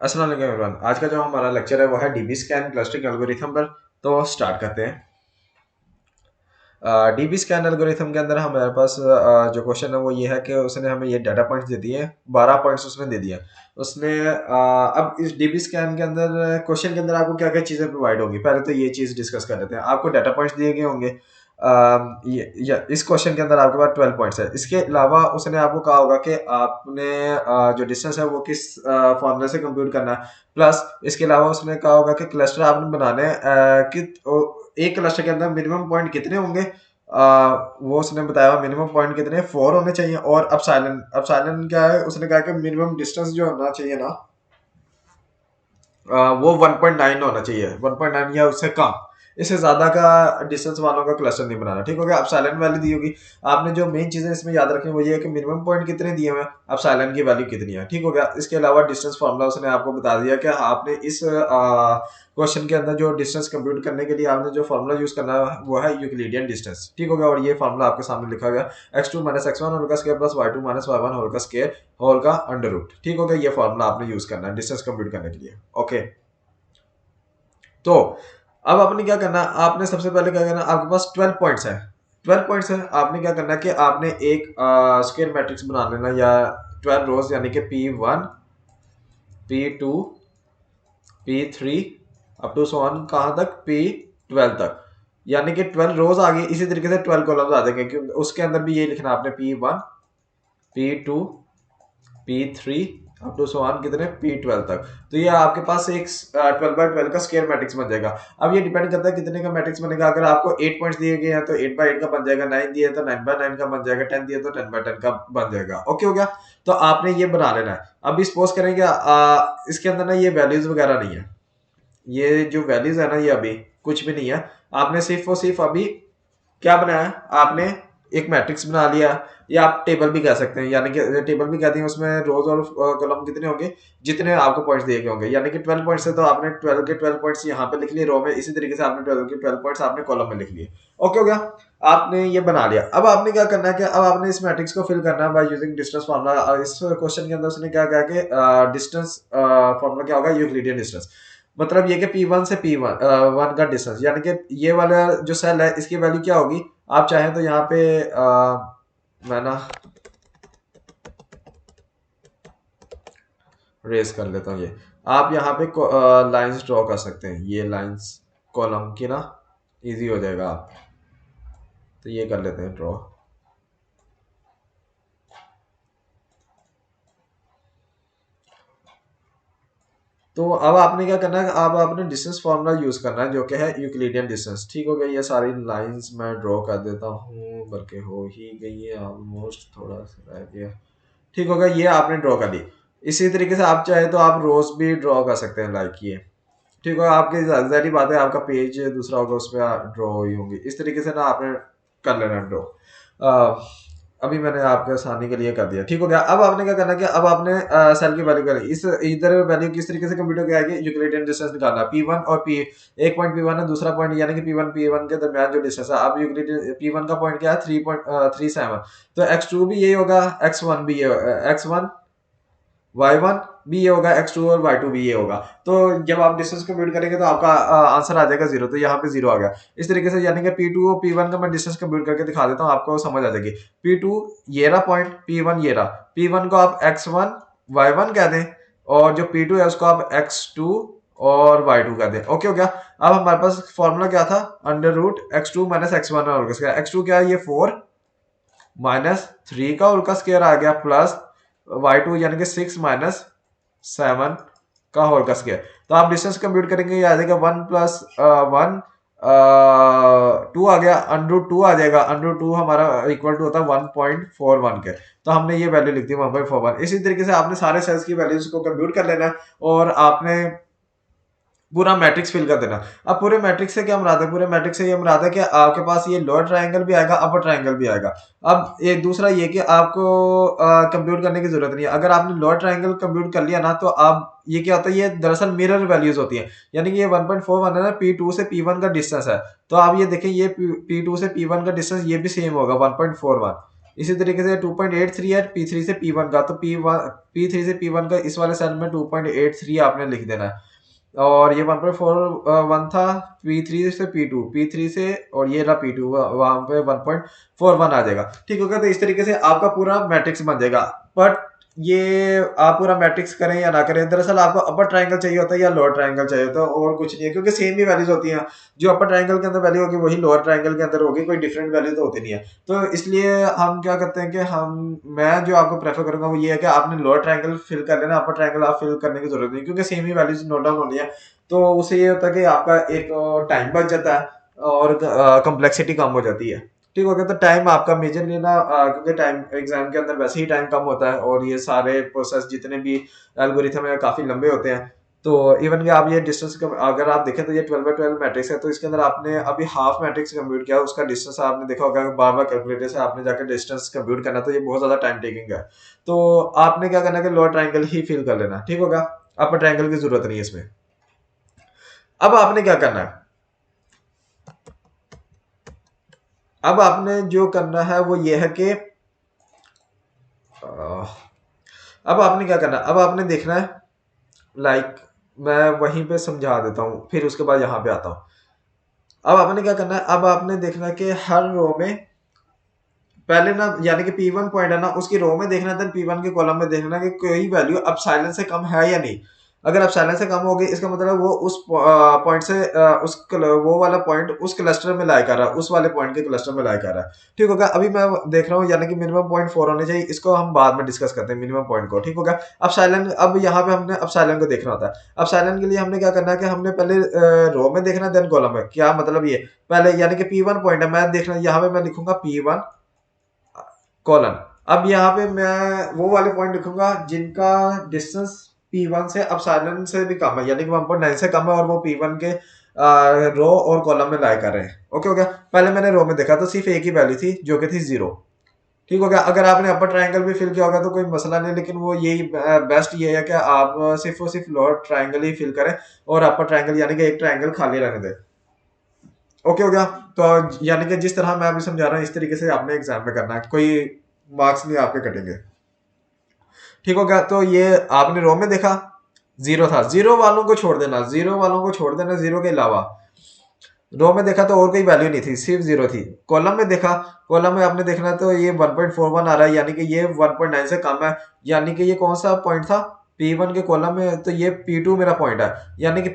अस्सलाम वालेकुम एवरीवन। आज का जो हमारा लेक्चर है वो है डीबी स्कैन क्लस्टरिंग एल्गोरिथम पर। तो स्टार्ट करते हैं। डीबी स्कैन एल्गोरिथम के अंदर हमारे पास जो क्वेश्चन है वो ये है कि उसने हमें ये डाटा पॉइंट्स दे दिए, 12 पॉइंट्स उसने दे दिया। उसने अब इस डीबी स्कैन के अंदर क्वेश्चन के अंदर आपको क्या क्या चीज़ें प्रोवाइड होंगी, पहले तो ये चीज़ डिस्कस कर लेते हैं। आपको डाटा पॉइंट्स दिए गए होंगे। इस क्वेश्चन के अंदर आपके पास 12 पॉइंट्स है। इसके अलावा उसने आपको कहा होगा कि आपने जो डिस्टेंस है वो किस फॉर्मूले से कंप्यूट करना है। प्लस इसके अलावा उसने कहा होगा कि क्लस्टर आपने बनाने हैं, कि एक क्लस्टर के अंदर मिनिमम पॉइंट कितने होंगे। वो उसने बताया मिनिमम पॉइंट कितने 4 होने चाहिए। और अपसाइलन क्या है, उसने कहा कि मिनिमम डिस्टेंस जो होना चाहिए ना, वो 1.9 होना चाहिए, 1.9 या उससे कम। इससे ज्यादा का डिस्टेंस वालों का क्लस्टर नहीं बनाना। ठीक हो गया। अब साइलेंट वैल्यू दी होगी। आपने जो मेन चीजें इसमें याद रखनी वो ये है कि मिनिमम पॉइंट कितने दिए हुए हैं, अब साइलेंट की वैल्यू कितनी है। ठीक हो गया। इसके अलावा डिस्टेंस फार्मूला उसने आपको बता दिया कि आपने इस क्वेश्चन के अंदर जो डिस्टेंस कंप्यूट करने के लिए आपने जो फार्मूला यूज करना है वो है यूक्लिडियन डिस्टेंस। ठीक हो गया। और ये फार्मूला आपके सामने लिखा गया, x2 माइनस x1 होल का square plus y2 minus y1 whole का स्क्वायर होल का अंडर रूट। ठीक हो गया। ये फार्मूला आपने यूज करना है डिस्टेंस कंप्यूट करने के लिए। ओके। तो अब आपने क्या करना है, आपने सबसे पहले क्या करना है, आपके पास 12 पॉइंट्स है। 12 पॉइंट्स है। आपने क्या करना है कि आपने एक स्क्वायर मैट्रिक्स बना लेना, या 12 रोज, यानी कि P1 P2 P3 up to so on, कहां तक, P12 तक। यानी कि 12 रोज आ गई। इसी तरीके से 12 कॉलम्स आ जाएंगे, क्योंकि उसके अंदर भी ये लिखना आपने P1 P2 P3 up to so on कितने, P12 तक। तो ये आपके पास एक 12 बाई 12 का स्क्वायर मैट्रिक्स बन जाएगा। अब ये डिपेंड करता है कितने का मैट्रिक्स बनेगा। अगर आपको 8 पॉइंट्स दिए गए हैं तो 8 बाई 8 का बन जाएगा, 9 दिए तो 9 बाई 9 का बन जाएगा, 10 दिए तो 10 बाई 10 का बन जाएगा। ओके हो गया। तो आपने ये बना लेना है। अभी सपोज करेंगे इसके अंदर ना ये वैल्यूज वगैरह नहीं है। ये जो वैल्यूज है ना, ये अभी कुछ भी नहीं है। आपने सिर्फ और सिर्फ अभी क्या बनाया, आपने एक मैट्रिक्स बना लिया, या आप टेबल भी कह सकते हैं, यानी कि टेबल भी कहते हैं। उसमें रोज और कॉलम कितने होंगे, जितने आपको पॉइंट्स दिए गए होंगे। यानी कि 12 पॉइंट्स है तो आपने 12 के 12 पॉइंट्स यहाँ पे लिख लिए रो में। इसी तरीके से आपने 12 के 12 पॉइंट्स आपने कॉलम में लिख लिए। ओके हो गया। आपने ये बना लिया। अब आपने क्या करना है कि अब आपने इस मैट्रिक्स को फिल करना है बाय यूजिंग डिस्टेंस फार्मूला। इस क्वेश्चन के अंदर उसने क्या कहा कि डिस्टेंस फार्मूला क्या होगा, यूक्लिडियन डिस्टेंस। मतलब ये कि P1 से P1 वन का डिस्टेंस, यानी कि ये वाला जो सेल है इसकी वैल्यू क्या होगी। आप चाहें तो यहाँ पे मैं ना रेस कर लेता हूँ। ये आप यहाँ पे लाइंस ड्रॉ कर सकते हैं, ये लाइंस कॉलम की ना, इजी हो जाएगा। आप तो ये कर लेते हैं ड्रॉ। तो अब आपने क्या करना है, अब आपने डिस्टेंस फार्मूला यूज करना है जो कि है यूक्लिडियन डिस्टेंस। ठीक हो गया। ये सारी लाइंस मैं ड्रॉ कर देता हूँ, बल्कि हो ही गई है ऑलमोस्ट, थोड़ा सा रह गया। ठीक हो गया। ये आपने ड्रॉ कर दी। इसी तरीके से आप चाहे तो आप रोज भी ड्रॉ कर सकते हैं, लाइक ये। ठीक है। आपकी जाहिर बात है, आपका पेज दूसरा होगा, उस पर ड्रॉ हुई होंगी। इस तरीके से ना आपने कर लेना ड्रॉ। अभी मैंने आपके आसानी के लिए कर दिया। ठीक हो गया। अब आपने क्या करना है कि अब आपने सेल की वैल्यू करी, इस इधर वैल्यू किस तरीके से कंप्यूटर की आएगी, यूक्लिडियन डिस्टेंस निकालना। P1 और P, एक पॉइंट P1 है, दूसरा पॉइंट यानी कि P1 के दरमियान जो डिस्टेंस है। अब यूक्लिडियन P1 का पॉइंट क्या है, 3.37। तो x2 भी यही होगा, x1 भी ये, x1 y1 भी ये होगा, x2 और y2 भी ये होगा। तो जब आप डिस्टेंस कंप्यूट करेंगे तो आपका आंसर आ जाएगा 0। तो यहाँ पे 0 आ गया। इस तरीके से, यानी कि P2 और P1 का मैं डिस्टेंस कंप्यूट करके दिखा देता हूँ, आपको समझ आ जाएगी। P2 ये रहा पॉइंट, P1 ये रहा। P1 को आप x1 y1 कह दें, और जो P2 है उसको आप x2 और y2 कह दें। ओके हो गया। अब हमारे पास फॉर्मूला क्या था, under root x2 minus x1 और x2 क्या है, ये 4 माइनस 3 का होल का स्क्वायर आ गया, प्लस y2 यानी कि 6 माइनस 7 का होल का स्क्वायर। तो आप डिस्टेंस कंप्यूट करेंगे, ये आ जाएगा 1 प्लस 1 2 आ गया, अंडर 2 आ जाएगा। अंडर 2 हमारा इक्वल टू होता है 1.41 के। तो हमने ये वैल्यू लिख दी 1.41। इसी तरीके से आपने सारे सेल्स की वैल्यूज को कंप्यूट कर लेना है, और आपने पूरा मैट्रिक्स फिल कर देना। अब पूरे मैट्रिक्स से क्या मुराद है, पूरे मैट्रिक्स से ये मुराद है कि आपके पास ये लोअर ट्रायंगल भी आएगा, अपर ट्रायंगल भी आएगा। अब एक दूसरा ये कि आपको कंप्यूट करने की जरूरत नहीं है। अगर आपने लोअर ट्रायंगल कंप्यूट कर लिया ना, तो आप ये क्या होता है, ये दरअसल मिरर वैल्यूज होती है। यानी कि ये 1.41 है ना, P2 से P1 का डिस्टेंस है। तो आप ये देखें, ये P2 से P1 का डिस्टेंस ये भी सेम होगा 1.41। इसी तरीके से 2.83 है P3 से P1 का, तो P3 से P1 का इस वाले सेल में 2.83 आपने लिख देना है। और ये 1.41 था P3 से P2 से, और ये रहा P2, वहां पे 1.41 आ जाएगा। ठीक होगा, तो इस तरीके से आपका पूरा मैट्रिक्स बन जाएगा। बट ये आप पूरा मैट्रिक्स करें या ना करें, दरअसल आपको अपर ट्रायंगल चाहिए होता है या लोअर ट्रायंगल चाहिए होता है, और कुछ नहीं है, क्योंकि सेम ही वैल्यूज होती हैं। जो अपर ट्रायंगल के अंदर वैल्यू होगी वही लोअर ट्रायंगल के अंदर होगी, कोई डिफरेंट वैल्यू तो होती नहीं है। तो इसलिए हम क्या करते हैं कि मैं जो आपको प्रेफर करूंगा वो ये है कि आपने लोअर ट्रायंगल फिल कर लेना, अपर ट्रायंगल आप फिल करने की जरूरत नहीं, क्योंकि सेम ही वैल्यूज नोट डाउन होनी है। तो उससे ये होता है कि आपका एक टाइम बच जाता है और कम्प्लेक्सिटी कम हो जाती है। ठीक हो गया, तो टाइम आपका मेजरली ना, क्योंकि टाइम एग्जाम के अंदर वैसे ही टाइम कम होता है, और ये सारे प्रोसेस जितने भी एल्गोरिथम है काफी लंबे होते हैं। तो इवन कि आप ये डिस्टेंस अगर आप देखें तो ये 12/12 मैट्रिक्स है, तो इसके अंदर आपने अभी हाफ मैट्रिक्स कंप्यूट किया, उसका डिस्टेंस आपने देखा होगा बार बार कैलकुलेटर से आपने जाकर डिस्टेंस कंप्यूट करना, तो ये बहुत ज्यादा टाइम टेकिंग है। तो आपने क्या करना है कि लोअर ट्रायंगल ही फिल कर लेना। ठीक होगा, अपर ट्रायंगल की जरूरत नहीं है इसमें। अब आपने क्या करना है, अब आपने जो करना है वो ये है कि अब आपने क्या करना है, अब आपने देखना है, लाइक मैं वहीं पे समझा देता हूँ, फिर उसके बाद यहाँ पे आता हूँ। अब आपने क्या करना है, अब आपने देखना है कि हर रो में पहले ना, यानी कि P1 पॉइंट है ना, उसकी रो में देखना है, P1 के कॉलम में देखना कि कोई वैल्यू अपसाइलन से कम है या नहीं। अगर अपसाइलन से कम होगी, इसका मतलब वो उस पॉइंट से वो वाला पॉइंट उस क्लस्टर में लाई कर रहा है, उस वाले पॉइंट के क्लस्टर में लाई कर रहा है। ठीक होगा, अभी मैं देख रहा हूँ, यानी कि मिनिमम पॉइंट 4 होने चाहिए, इसको हम बाद में डिस्कस करते हैं मिनिमम पॉइंट को। ठीक होगा, अपसाइलन, अब यहाँ पे हमने अपसाइलन को देखना होता है। अपसाइलन के लिए हमने क्या करना है कि हमने पहले रो में देखना, देन कॉलम में। क्या मतलब, ये पहले यानी कि P1 पॉइंट है, मैं देखना यहाँ पे मैं लिखूंगा P1 कॉलन। अब यहाँ पे मैं वो वाले पॉइंट लिखूंगा जिनका डिस्टेंस P1 से अपसाइलन से भी कम है, यानी कि 1.9 से कम है, और वो P1 के रो और कॉलम में लाई कर रहे हैं। ओके हो गया, पहले मैंने रो में देखा तो सिर्फ एक ही वैल्यू थी जो कि थी 0। ठीक हो गया, अगर आपने अपर ट्रायंगल भी फिल किया होगा तो कोई मसला नहीं, लेकिन वो यही बेस्ट ये है कि आप सिर्फ और सिर्फ लोअर ट्रायंगल ही फिल करें, और अपर ट्रायंगल यानी कि एक ट्रायंगल खाली रहने दें। ओके हो गया, तो यानी कि जिस तरह मैं अभी समझा रहा हूँ इस तरीके से आपने एग्जाम में करना है, कोई मार्क्स नहीं आपके कटेंगे। ठीक हो गया, तो ये आपने रो में देखा 0 था, 0 वालों को छोड़ देना, 0 वालों को छोड़ देना, 0 के अलावा रो में देखा तो और कोई वैल्यू नहीं थी, सिर्फ 0 थी। कॉलम में देखा, कॉलम में आपने देखना तो ये 1.41 आ रहा है, यानी कि ये 1.9 से कम है, यानी कि ये कौन सा पॉइंट था P1 के कॉलम में, तो ये P2 मेरा पॉइंट है, यानी कि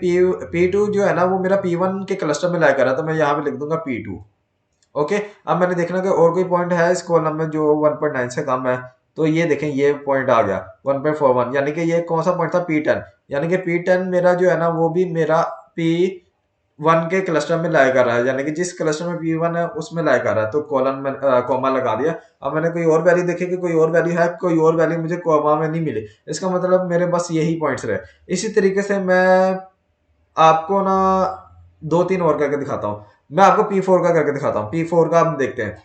P2 जो है ना वो मेरा P1 के क्लस्टर में लाया कर रहा है, तो मैं यहाँ पे लिख दूंगा P2। ओके, अब मैंने देखना कि और कोई पॉइंट है इस कॉलम में जो 1.9 से कम है, तो ये देखें ये पॉइंट आ गया 1.41, यानी कि ये कौन सा पॉइंट था P10, यानी कि P10 मेरा जो है ना वो भी मेरा P1 के क्लस्टर में लाया कर रहा है, यानी कि जिस क्लस्टर में P1 है उसमें लाया कर रहा है, तो कॉलम में कॉमा लगा दिया। अब मैंने कोई और वैल्यू देखी कि कोई और वैल्यू है, कोई और वैल्यू मुझे कॉमा में नहीं मिली, इसका मतलब मेरे बस यही पॉइंट्स रहे। इसी तरीके से मैं आपको ना 2-3 और करके दिखाता हूँ। मैं आपको P4 का करके दिखाता हूँ, P4 का हम देखते हैं।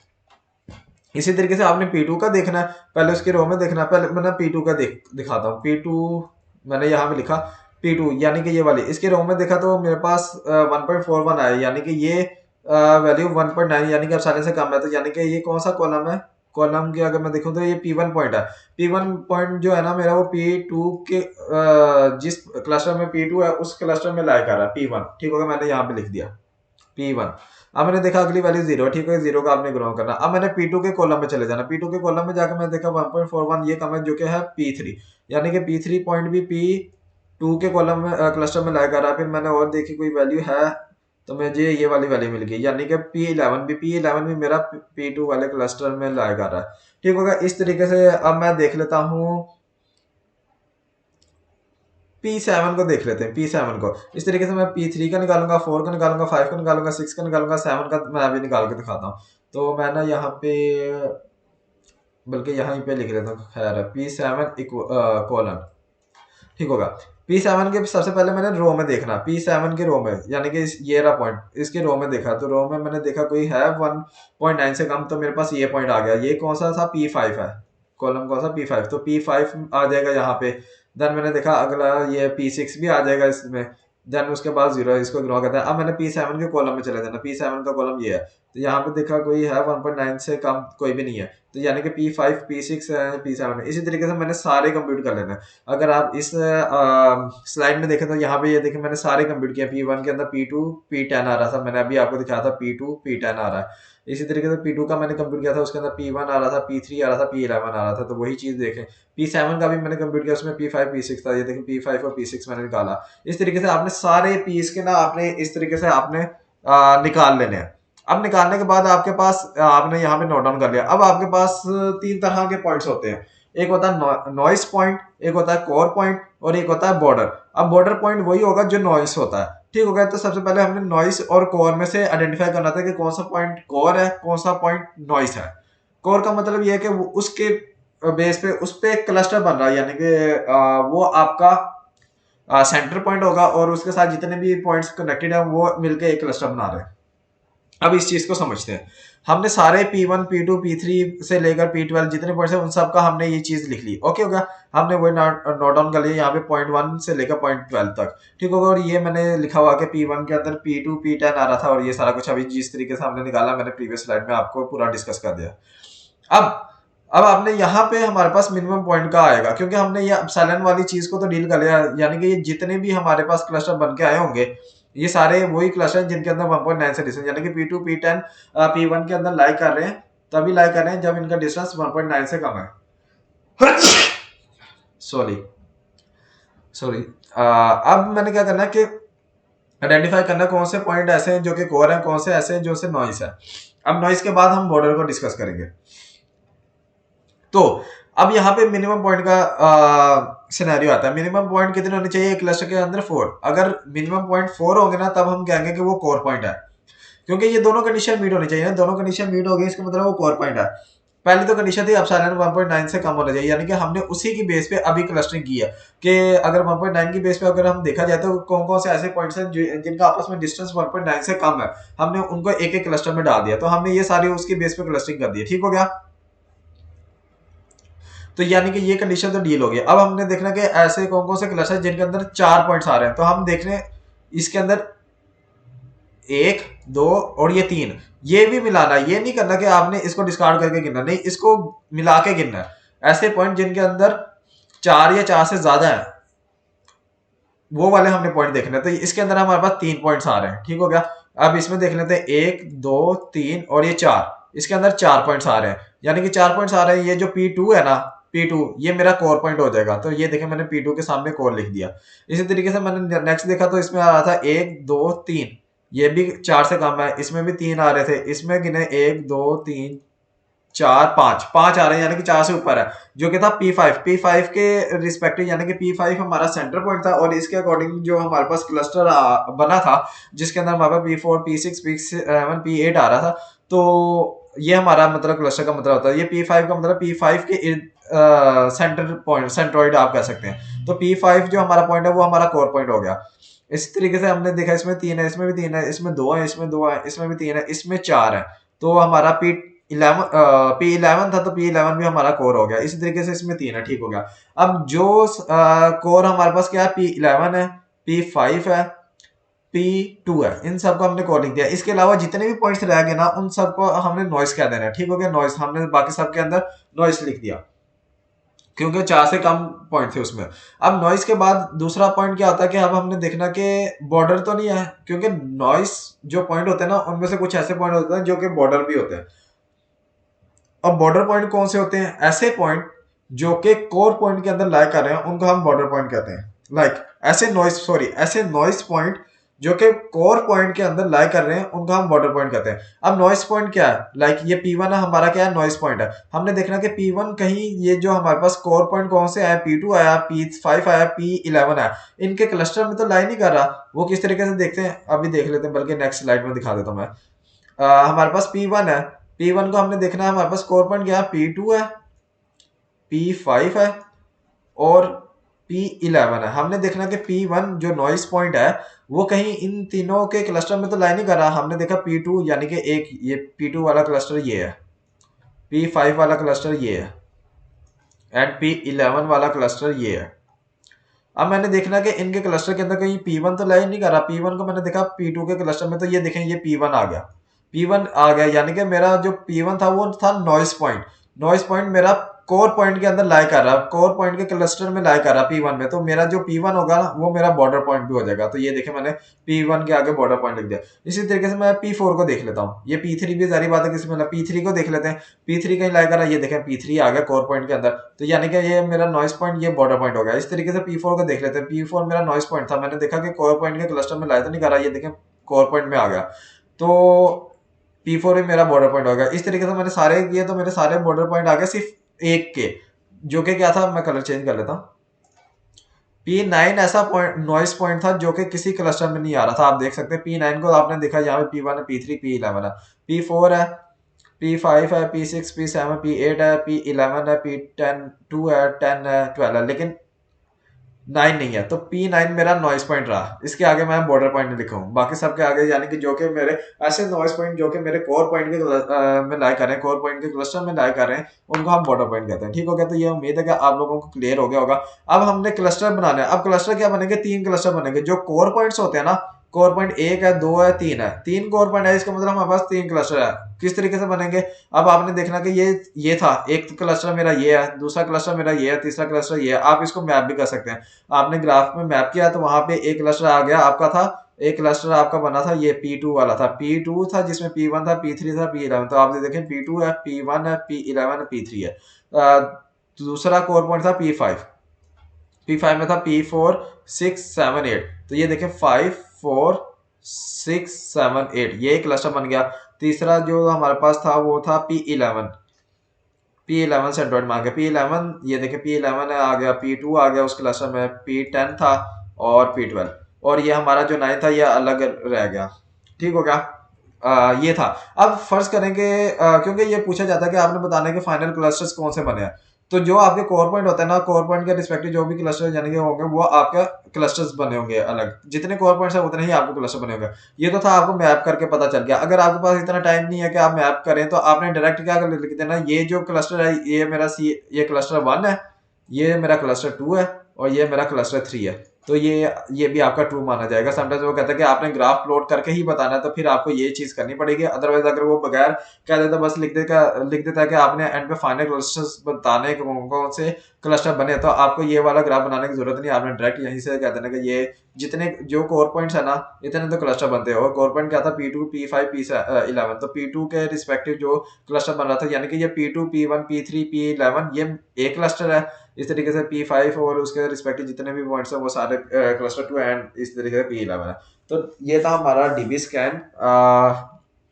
इसी तरीके से आपने P2 का देखना है, पहले उसके रो में देखना है, पहले मैंने P2 का दिखाता हूँ। P2 मैंने यहाँ पे लिखा P2, यानी कि ये वाली, इसके रो में देखा तो मेरे पास 1.41 आया, यानी कि ये वैल्यू 1.9 यानी कि अपसाइलन से कम है, तो यानी कि ये कौन सा कॉलम है, कॉलम की अगर मैं देखूं तो ये P1 पॉइंट है। P1 पॉइंट जो है ना मेरा वो P2 के जिस क्लस्टर में P2 है उस क्लस्टर में लाया कर रहा है P1। ठीक होगा, मैंने यहाँ पे लिख दिया P1। अब मैंने देखा अगली वैल्यू 0, ठीक है, 0 का आपने ग्राउंड करना। अब मैंने P2 के कॉलम में चले जाना, P2 के कॉलम में जाकर मैंने देखा 1.41 ये कम है, जो कि है P3, यानी कि P3 पॉइंट भी P2 के कॉलम में क्लस्टर में लाया कर रहा है। फिर मैंने और देखी कोई वैल्यू है, तो मुझे ये वाली वैल्यू मिल गई, यानी कि P11 भी मेरा P2 वाले क्लस्टर में लाया कर रहा है। ठीक होगा, इस तरीके से अब मैं देख लेता हूँ P7 को, देख लेते हैं P7 को। इस तरीके से मैं P3 का निकालूंगा, 4 का निकालूंगा, 5 का निकालूंगा, 6 का निकालूंगा, 7 का मैं अभी निकाल के दिखाता हूँ। तो मैं ना यहाँ पे, बल्कि यहाँ पे लिख लेता हूँ, खैर P7 कोलन। ठीक होगा, P7 के सबसे पहले मैंने रो में देखना, P7 के रो में, यानी कि ये रहा पॉइंट, इसके रो में देखा, तो रो में मैंने देखा कोई है 1.9 से कम, तो मेरे पास ये पॉइंट आ गया। ये कौन सा था, P5 है, कॉलम कौन सा, P5, तो P5 आ जाएगा यहाँ पे। देन मैंने देखा अगला ये P6 भी आ जाएगा इसमें, देन उसके बाद 0, इसको इग्नोर करते हैं। अब मैंने P7 के कॉलम में चले जाना, P7 का कॉलम ये है, तो यहाँ पे देखा कोई है 1.9 से कम कोई भी नहीं है, तो यानी कि P5 P6 है P7 है। इसी तरीके से मैंने सारे कंप्यूट कर लेना है। अगर आप इस स्लाइड में देखें तो यहाँ पे ये देखें मैंने सारे कंप्यूट किया। P1 के अंदर P2 P10 आ रहा था, मैंने अभी आपको दिखाया था P2 P10 आ रहा है। इसी तरीके से P2 का मैंने कंप्यूट किया था, उसके अंदर P1 आ रहा था, P3 आ रहा था, P11 आ रहा था। तो वही चीज देखें P7 का भी मैंने कंप्यूट किया, उसमें P5 P6 था। ये देखें P5 और P6 मैंने निकाला। इस तरीके से आपने सारे पीस के ना आपने इस तरीके से आपने निकाल लेने हैं। अब निकालने के बाद आपके पास आपने यहाँ पे नोट डाउन कर लिया। अब आपके पास तीन तरह के पॉइंट्स होते हैं। एक होता है नॉइस पॉइंट, एक होता है कोर पॉइंट और एक होता है बॉर्डर। अब बॉर्डर पॉइंट वही होगा जो नॉइस होता है, ठीक हो गया। तो सबसे पहले हमने नॉइस और कोर में से आइडेंटिफाई करना था कि कौन सा पॉइंट कोर है, कौन सा पॉइंट नॉइस है। कोर का मतलब ये है कि उसके बेस पे उस पे एक क्लस्टर बन रहा है, यानी कि वो आपका सेंटर पॉइंट होगा और उसके साथ जितने भी पॉइंट्स कनेक्टेड है वो मिलकर एक क्लस्टर बना रहे हैं। अब इस चीज को समझते हैं। हमने सारे P1 P2 P3 से लेकर P12 जितने पॉइंट्स हैं उन सब का हमने ये चीज लिख ली। ओके होगा, हमने वही नोट डाउन कर लिया यहाँ पे पॉइंट 1 से लेकर पॉइंट 12 तक, ठीक होगा। और ये मैंने लिखा हुआ कि P1 के अंदर P2 P10 आ रहा था और ये सारा कुछ अभी जिस तरीके से हमने निकाला मैंने प्रीवियस स्लाइड में आपको पूरा डिस्कस कर दिया। अब अब आपने यहाँ पे हमारे पास मिनिमम पॉइंट का आएगा, क्योंकि हमने ये एप्सिलॉन वाली चीज को तो डील कर लिया। यानी कि ये जितने भी हमारे पास क्लस्टर बन के आए होंगे ये सारे वही क्लस्टर हैं जिनके अंदर 1.9 से डिस्टेंस, यानी कि P2 P10 P1 के अंदर लाई कर रहे हैं, तभी लाई कर रहे हैं जब इनका डिस्टेंस 1.9 से कम है। सॉरी सॉरी अब मैंने क्या करना है कि आइडेंटिफाई करना कौन से पॉइंट ऐसे हैं जो कि कोर है, कौन से ऐसे हैं जो से नॉइस है। अब नॉइस के बाद हम बॉर्डर को डिस्कस करेंगे। तो अब यहाँ पे मिनिमम पॉइंट का सिनेरियो आता है। मिनिमम पॉइंट कितने होने चाहिए क्लस्टर के अंदर? 4। अगर मिनिमम पॉइंट 4 होंगे ना तब हम कहेंगे कि वो कोर पॉइंट है, क्योंकि ये दोनों कंडीशन मीट होनी चाहिए ना। दोनों कंडीशन मीट हो गई इसका मतलब वो कोर पॉइंट है। पहली तो कंडीशन थी एप्सिलॉन 1.9 से कम होना चाहिए, यानी कि हमने उसी की बेस पे अभी क्लस्टरिंग की है कि अगर 1.9 की बेस पे अगर हम देखा जाए तो कौन कौन से ऐसे पॉइंट्स हैं जिनका आपस में डिस्टेंस 1.9 से कम है, हमने उनको एक एक क्लस्टर में डाल दिया। तो हमने ये सारी उसकी बेस पे क्लस्टरिंग कर दी, ठीक हो गया। तो यानी कि ये कंडीशन तो डील हो गई। अब हमने देखना कि ऐसे कौन कौन से क्लस्टर है जिनके अंदर 4 पॉइंट्स आ रहे हैं। तो हम देख रहे हैं इसके अंदर 1 2 और ये 3, ये भी मिलाना। ये नहीं करना कि आपने इसको डिस्कार्ड करके गिनना, नहीं, इसको मिला के गिनना है। ऐसे पॉइंट जिनके अंदर 4 या 4 से ज्यादा है वो वाले हमने पॉइंट देखने हैं। तो इसके अंदर हमारे पास 3 पॉइंट्स आ रहे हैं, ठीक हो गया। अब इसमें देख लेते हैं 1 2 3 और ये 4, इसके अंदर 4 पॉइंट्स आ रहे हैं, यानी कि 4 पॉइंट्स आ रहे हैं। ये जो P2 है ना, P2 ये मेरा कोर पॉइंट हो जाएगा। तो ये देखें मैंने P2 के सामने कोर लिख दिया। इसी तरीके से मैंने नेक्स्ट देखा तो इसमें आ रहा था 1 2 3, ये भी 4 से कम है, इसमें भी 3 आ रहे थे। इसमें गिने 1 2 3 4 5 5 आ रहे हैं, यानी कि 4 से ऊपर है, जो कि था P5 के रिस्पेक्टिव, यानी कि P5 हमारा सेंटर पॉइंट था और इसके अकॉर्डिंग जो हमारे पास क्लस्टर बना था जिसके अंदर हमारे पास P4 P6 P7 P8 आ रहा था। तो ये हमारा मतलब क्लस्टर का मतलब होता है। ये P5 का मतलब P5 के सेंटर पॉइंट, सेंट्रोइड आप कह सकते हैं। तो P5 जो हमारा पॉइंट है वो हमारा कोर पॉइंट हो गया। इस तरीके से हमने देखा इसमें 3 है, इसमें भी 3 है, इसमें 2 है, इसमें 2 है, इसमें भी 3 है, इसमें 4 है। तो हमारा P11 था, तो P11 भी हमारा कोर हो गया। इसी तरीके से इसमें 3 है, ठीक हो गया। अब जो कोर हमारे पास क्या है, P11 है, P5 है, P2 है, इन सबको हमने कोर लिख दिया। इसके अलावा जितने भी पॉइंट्स रह गए ना उन सबको हमने नॉइस कह देना है, ठीक हो गया। नॉइस हमने बाकी सबके अंदर नॉइस लिख दिया क्योंकि 4 से कम पॉइंट थे उसमें। अब नॉइस के बाद दूसरा पॉइंट क्या होता है कि अब हमने देखना कि बॉर्डर तो नहीं है, क्योंकि नॉइस जो पॉइंट होते हैं ना उनमें से कुछ ऐसे पॉइंट होते हैं जो कि बॉर्डर भी होते हैं। अब बॉर्डर पॉइंट कौन से होते हैं? ऐसे पॉइंट जो कि कोर पॉइंट के अंदर लाई कर रहे हैं उनको हम बॉर्डर पॉइंट कहते हैं। ऐसे नॉइस पॉइंट जो कि कोर पॉइंट के अंदर लाई कर रहे हैं उनको हम बॉर्डर पॉइंट कहते हैं। अब नॉइस पॉइंट क्या है? ये P1 है, हमारा क्या है, नॉइस पॉइंट है। हमने देखना कि P1 कहीं ये जो हमारे पास कोर पॉइंट कौन से आया, P2 आया, P5 आया, P11 आया, इनके क्लस्टर में तो लाई नहीं कर रहा। वो किस तरीके से देखते हैं अभी देख लेते हैं, बल्कि नेक्स्ट स्लाइड में दिखा देता हूं मैं। हमारे पास P1 है, P1 को हमने देखना है, हमारे पास कोर पॉइंट क्या है, P2 है, P5 है और P11 है। हमने देखना कि P1 जो नॉइस पॉइंट है वो कहीं इन तीनों के क्लस्टर में तो लाई नहीं कर रहा। हमने देखा P2 यानी कि एक ये P2 वाला क्लस्टर ये है, P5 वाला क्लस्टर ये है एंड P11 वाला क्लस्टर ये है। अब मैंने देखना कि इनके क्लस्टर के अंदर कहीं P1 तो लाई नहीं कर रहा। P1 को मैंने देखा P2 के क्लस्टर में, तो ये देखें ये P1 आ गया। P1 आ गया, यानी कि मेरा जो P1 था वो था नॉइस पॉइंट। नॉइस पॉइंट मेरा कोर पॉइंट के अंदर लाई कर रहा है, कोर पॉइंट के क्लस्टर में लाई कर रहा है P1 में, तो मेरा जो P1 होगा ना वो मेरा बॉर्डर पॉइंट भी हो जाएगा। तो ये देखे मैंने P1 के आगे बॉर्डर पॉइंट लिख दिया। इसी तरीके से मैं P4 को देख लेता हूँ, ये P3 भी जारी बात है किसी मतलब P3 को देख लेते हैं। P3 कहीं लाई कर रहा है, ये देखें P3 आ गया कोर पॉइंट के अंदर, तो यानी कि ये मेरा नॉइस पॉइंट, ये बॉर्डर पॉइंट हो गया। इस तरीके से P4 को देख लेते हैं। P4 मेरा नॉइस पॉइंट था, मैंने देखा कि कोर पॉइंट के क्लस्टर में लाई तो नहीं कर रहा, ये देखें कोर पॉइंट में आ गया, तो P4 में मेरा बॉर्डर पॉइंट हो गया। इस तरीके से मैंने सारे किए, तो मेरे सारे बॉर्डर पॉइंट आ गए सिर्फ एक के, जो कि क्या था, मैं कलर चेंज कर लेता हूँ। P9 ऐसा पॉइंट नॉइस पॉइंट था जो कि किसी क्लस्टर में नहीं आ रहा था। आप देख सकते हैं P9 को आपने देखा, यहाँ पे P1 है, P3, P11 है, P4 है, P5 है, P6, P7, P8 है, P11 है, P10 2 है, 10 है, 12 है, लेकिन 9 नहीं है। तो P9 मेरा नॉइस पॉइंट रहा, इसके आगे मैं बॉर्डर पॉइंट लिखा हूँ, बाकी सबके आगे यानी कि जो कि मेरे ऐसे नॉइस पॉइंट जो कि मेरे कोर पॉइंट के में लाई कर रहे हैं, कोर पॉइंट के क्लस्टर में लाई कर रहे हैं, उनको हम बॉर्डर पॉइंट कहते हैं। ठीक हो गया, तो ये उम्मीद है कि आप लोगों को क्लियर हो गया होगा। अब हमने क्लस्टर बनाना है। अब क्लस्टर क्या बनेंगे, 3 क्लस्टर बनेंगे। जो कोर पॉइंट्स होते हैं ना, कोर पॉइंट 1 है, 2 है, 3 है, 3 कोर पॉइंट है, इसका मतलब हमारे पास 3 क्लस्टर है। किस तरीके से बनेंगे, अब आपने देखना कि ये था, एक क्लस्टर मेरा ये है, दूसरा क्लस्टर मेरा ये है, तीसरा क्लस्टर ये है। आप इसको मैप भी कर सकते हैं। आपने ग्राफ में मैप किया तो वहां पे एक क्लस्टर आ गया आपका था, एक क्लस्टर आपका बना था ये P2 वाला था, P2 था जिसमें P1 था, P3 था, P11। तो आप देखें P2 है, P1 है, P11 है, P3 है। दूसरा कोर पॉइंट था P5, P5 में था P4 6 7 8। तो ये देखें 5 4 6 7 8, ये एक क्लस्टर बन गया। तीसरा जो हमारे पास था वो था P11, P11 से एंड्रॉइड मांगे P11, ये देखिए P11 आ गया, P2 आ गया उस क्लस्टर में, P10 था और P12, और ये हमारा जो 9 था ये अलग रह गया। ठीक हो गया, ये था। अब फर्ज करेंगे क्योंकि ये पूछा जाता है कि आपने बताना है कि फाइनल क्लस्टर्स कौन से बने हैं, तो जो आपके कोर पॉइंट होते हैं ना, कोर पॉइंट के रिस्पेक्टिव जो भी क्लस्टर यानी कि होंगे वो आपका क्लस्टर्स बने होंगे अलग, जितने कोर पॉइंट्स है उतने ही आपको क्लस्टर बने होंगे। ये तो था, आपको मैप करके पता चल गया। अगर आपके पास इतना टाइम नहीं है कि आप मैप करें, तो आपने डायरेक्ट क्या लिख देना, ये जो क्लस्टर है ये मेरा ये क्लस्टर 1 है, ये मेरा क्लस्टर 2 है, और ये मेरा क्लस्टर 3 है। तो ये भी आपका ट्रू माना जाएगा। समटाइम्स वो कहता है कि आपने ग्राफ प्लॉट करके ही बताना है, तो फिर आपको ये चीज करनी पड़ेगी। अदरवाइज अगर वो बगैर कह देता, बस लिख देता है कि आपने एंड पे फाइनल क्लस्टर्स बताने कौन कौन से क्लस्टर बने, तो आपको ये वाला ग्राफ बनाने की जरूरत नहीं। आपने डायरेक्ट यहीं से कह देना कि ये जितने जो कोर पॉइंट्स है ना, इतने तो क्लस्टर बनते हैं। और कोर पॉइंट क्या था, P2 P5 P11, तो P2 के रिस्पेक्टिव जो क्लस्टर बन रहा था, यानी कि ये P2 P1 P3 P11 ये एक क्लस्टर है। इस तरीके से P5 और उसके रिस्पेक्टिव जितने भी पॉइंट्स हैं वो सारे क्लस्टर 2 एंड इस तरीके से P11 है। तो ये था हमारा डीबी स्कैन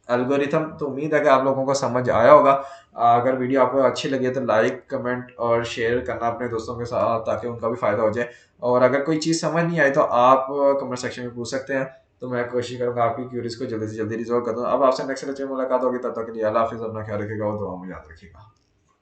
एल्गोरिथम। तो उम्मीद है कि आप लोगों को समझ आया होगा। अगर वीडियो आपको अच्छी लगी है तो लाइक कमेंट और शेयर करना अपने दोस्तों के साथ, ताकि उनका भी फायदा हो जाए। और अगर कोई चीज़ समझ नहीं आई तो आप कमेंट सेक्शन में पूछ सकते हैं, तो मैं कोशिश करूंगा आपकी क्यूरीज को जल्दी से जल्दी रिजॉल्व कर दूँ। अब आपसे नेक्स्ट लेक्चर में मुलाकात होगी, तब तक के लिए अल्लाह हाफिज़, अपना ख्याल रखिएगा और दुआ में याद रखिएगा।